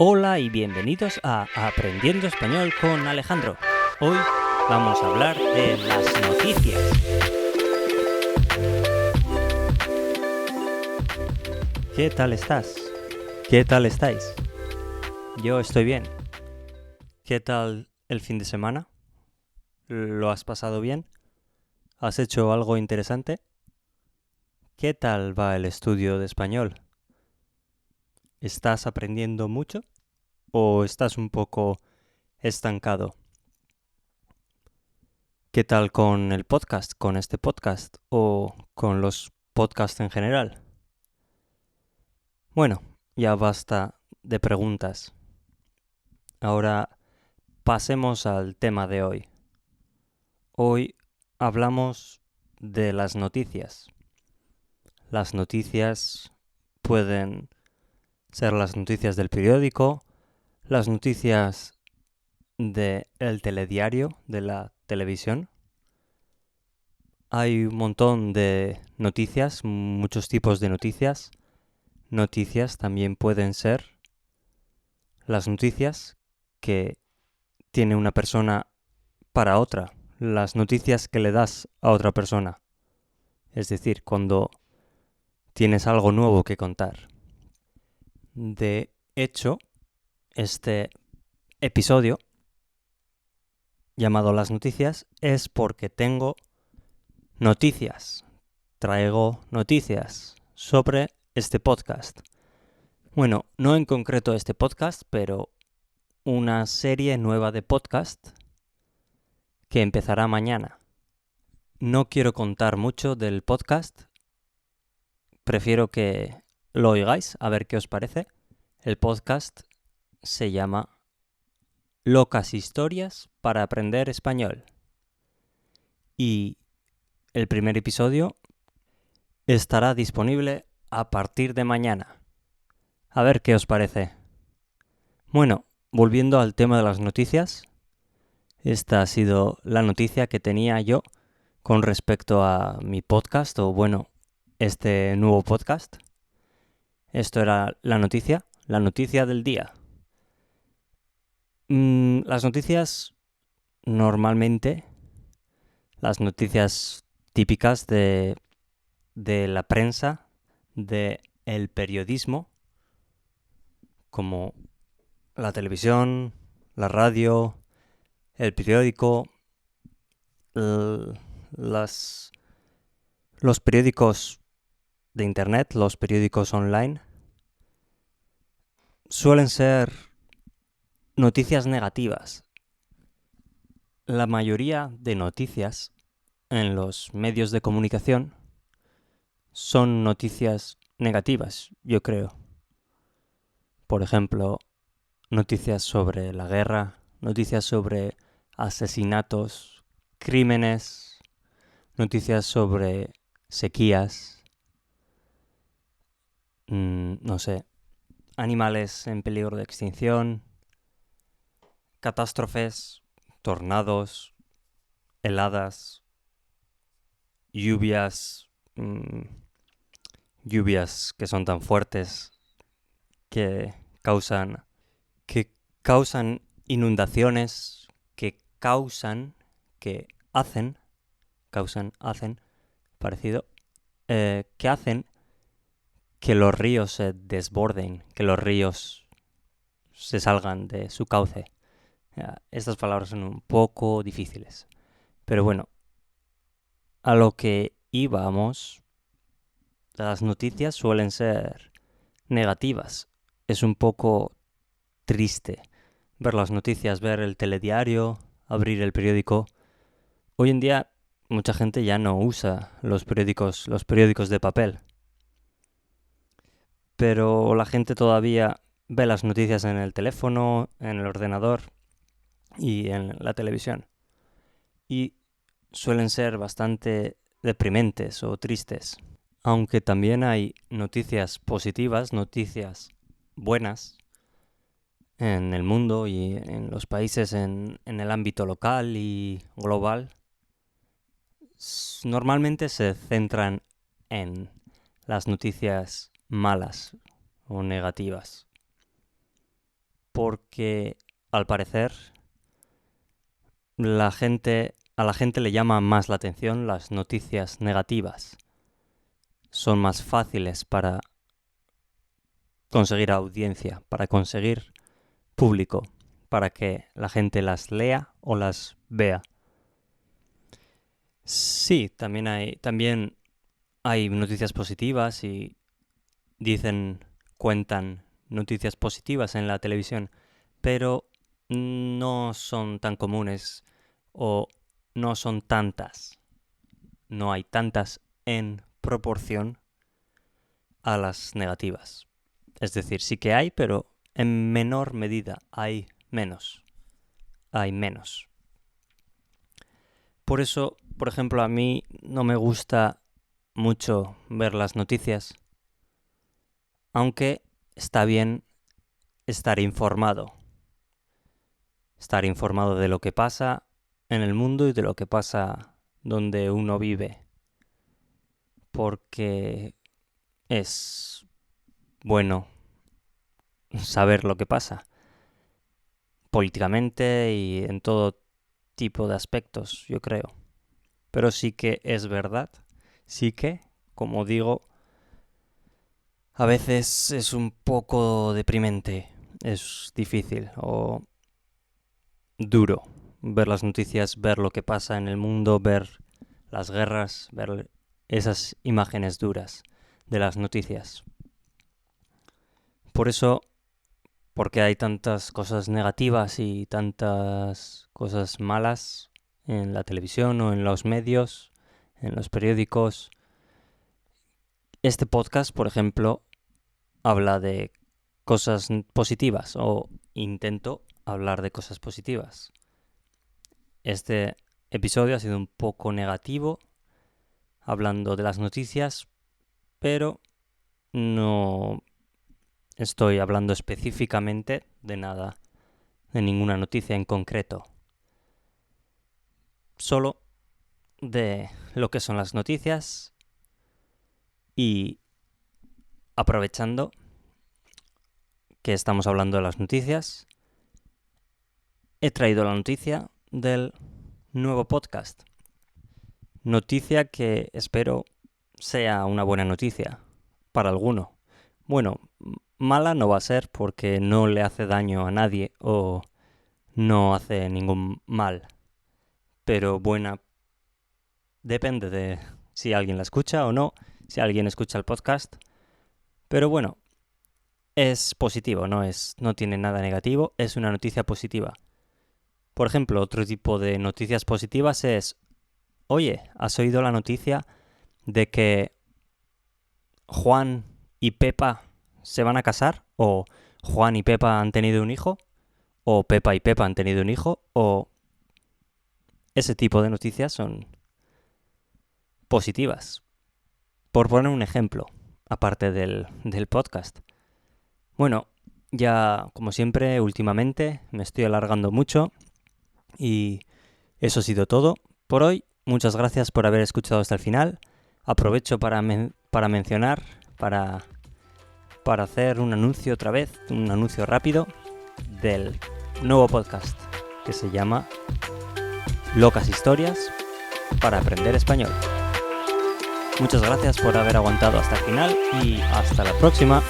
Hola y bienvenidos a Aprendiendo Español con Alejandro. Hoy vamos a hablar de las noticias. ¿Qué tal estás? ¿Qué tal estáis? Yo estoy bien. ¿Qué tal el fin de semana? ¿Lo has pasado bien? ¿Has hecho algo interesante? ¿Qué tal va el estudio de español? ¿Estás aprendiendo mucho o estás un poco estancado? ¿Qué tal con el podcast, con este podcast o con los podcasts en general? Bueno, ya basta de preguntas. Ahora pasemos al tema de hoy. Hoy hablamos de las noticias. Las noticias pueden ser las noticias del periódico, las noticias del telediario, de la televisión. Hay un montón de noticias, muchos tipos de noticias. Noticias también pueden ser las noticias que tiene una persona para otra, las noticias que le das a otra persona. Es decir, cuando tienes algo nuevo que contar. De hecho, este episodio llamado Las Noticias es porque tengo noticias. Traigo noticias sobre este podcast. Bueno, no en concreto este podcast, pero una serie nueva de podcast que empezará mañana. No quiero contar mucho del podcast. Prefiero que lo oigáis, a ver qué os parece. El podcast se llama Locas Historias para Aprender Español. Y el primer episodio estará disponible a partir de mañana. A ver qué os parece. Bueno, volviendo al tema de las noticias, esta ha sido la noticia que tenía yo con respecto a mi podcast, o bueno, este nuevo podcast. Esto era la noticia del día. Las noticias, normalmente, las noticias típicas de la prensa, del periodismo, como la televisión, la radio, el periódico, los periódicos de internet, los periódicos online, suelen ser noticias negativas. La mayoría de noticias en los medios de comunicación son noticias negativas, yo creo. Por ejemplo, noticias sobre la guerra, noticias sobre asesinatos, crímenes, noticias sobre sequías, no sé, animales en peligro de extinción, catástrofes, tornados, heladas, lluvias, lluvias que son tan fuertes que causan inundaciones, parecido, que hacen que los ríos se desborden, que los ríos se salgan de su cauce. Estas palabras son un poco difíciles. Pero bueno, a lo que íbamos, las noticias suelen ser negativas. Es un poco triste ver las noticias, ver el telediario, abrir el periódico. Hoy en día mucha gente ya no usa los periódicos de papel. Pero la gente todavía ve las noticias en el teléfono, en el ordenador y en la televisión. Y suelen ser bastante deprimentes o tristes. Aunque también hay noticias positivas, noticias buenas en el mundo y en los países en el ámbito local y global. Normalmente se centran en las noticias malas o negativas. porque al parecer a la gente le llama más la atención las noticias negativas. Son más fáciles para conseguir audiencia, para conseguir público, para que la gente las lea o las vea. Sí, también hay noticias positivas y cuentan noticias positivas en la televisión, pero no son tan comunes o no son tantas. No hay tantas en proporción a las negativas. Es decir, sí que hay, pero en menor medida hay menos. Hay menos. Por eso, por ejemplo, a mí no me gusta mucho ver las noticias, aunque está bien estar informado. Estar informado de lo que pasa en el mundo y de lo que pasa donde uno vive. Porque es bueno saber lo que pasa políticamente y en todo tipo de aspectos, yo creo. Pero sí que es verdad, sí que, como digo, a veces es un poco deprimente, es difícil o duro ver las noticias, ver lo que pasa en el mundo, ver las guerras, ver esas imágenes duras de las noticias. Por eso, porque hay tantas cosas negativas y tantas cosas malas en la televisión o en los medios, en los periódicos. Este podcast, por ejemplo, habla de cosas positivas o intento hablar de cosas positivas. Este episodio ha sido un poco negativo, hablando de las noticias, pero no estoy hablando específicamente de nada, de ninguna noticia en concreto. Solo de lo que son las noticias y aprovechando que estamos hablando de las noticias, he traído la noticia del nuevo podcast. Noticia que espero sea una buena noticia para alguno. Bueno, mala no va a ser porque no le hace daño a nadie o no hace ningún mal. Pero buena depende de si alguien la escucha o no, si alguien escucha el podcast. Pero bueno, es positivo, no tiene nada negativo, es una noticia positiva. Por ejemplo, otro tipo de noticias positivas es: oye, ¿has oído la noticia de que Juan y Pepa se van a casar? ¿O Juan y Pepa han tenido un hijo? ¿O Pepa y Pepa han tenido un hijo? O ese tipo de noticias son positivas. Por poner un ejemplo, aparte del podcast. Bueno, ya como siempre, últimamente me estoy alargando mucho y eso ha sido todo por hoy. Muchas gracias por haber escuchado hasta el final. Aprovecho para mencionar, para hacer un anuncio otra vez, un anuncio rápido del nuevo podcast que se llama Locas Historias para aprender español. Muchas gracias por haber aguantado hasta el final y hasta la próxima.